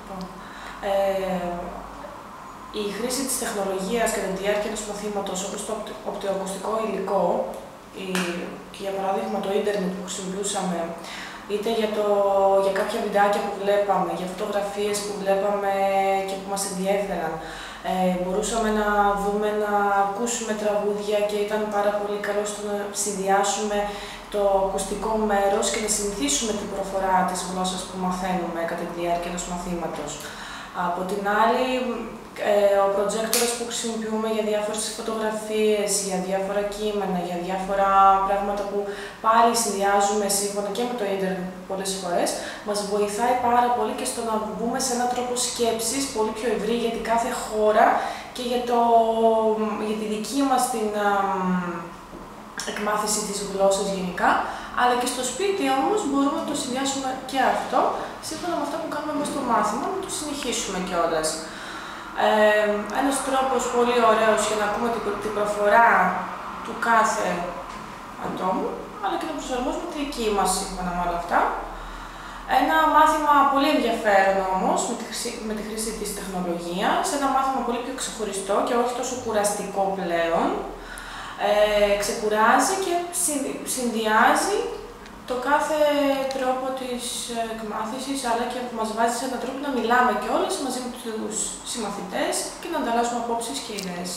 Λοιπόν, η χρήση της τεχνολογίας κατά τη διάρκεια ενός μαθήματος, όπως το οπτικοακουστικό υλικό, και για παράδειγμα το ίντερνετ που χρησιμοποιούσαμε, είτε για κάποια βιντεάκια που βλέπαμε, για φωτογραφίες που βλέπαμε και που μας ενδιέφεραν. Μπορούσαμε να δούμε, να ακούσουμε τραγούδια και ήταν πάρα πολύ καλό στο να συνδυάσουμε το ακουστικό μέρος και να συνηθίσουμε την προφορά της γλώσσας που μαθαίνουμε κατά τη διάρκεια ενός μαθήματος. Από την άλλη, ο προτζέκτορας που χρησιμοποιούμε για διάφορες φωτογραφίες, για διάφορα κείμενα, για διάφορα πράγματα που πάλι συνδυάζουμε σύμφωνα και με το ίντερνετ πολλές φορές, μας βοηθάει πάρα πολύ και στο να μπούμε σε έναν τρόπο σκέψης πολύ πιο ευρύ για την κάθε χώρα και για τη δική μας την εκμάθηση της γλώσσας γενικά, αλλά και στο σπίτι όμως μπορούμε να το συνδυάσουμε και αυτό, σύμφωνα με αυτά που κάνουμε μέσα στο μάθημα, να το συνεχίσουμε κιόλας. Ένας τρόπος πολύ ωραίος για να ακούμε την προφορά του κάθε ατόμου, αλλά και να προσαρμόσουμε τη δική μας σύμφωνα με όλα αυτά. Ένα μάθημα πολύ ενδιαφέρον όμως, με τη χρήση της τεχνολογίας, ένα μάθημα πολύ πιο ξεχωριστό και όχι τόσο κουραστικό πλέον. Ξεκουράζει και συνδυάζει το κάθε τρόπο της εκμάθησης, αλλά και μας βάζει σε έναν τρόπο να μιλάμε κιόλας μαζί με τους συμμαθητές και να ανταλλάσσουμε απόψεις και ιδέες.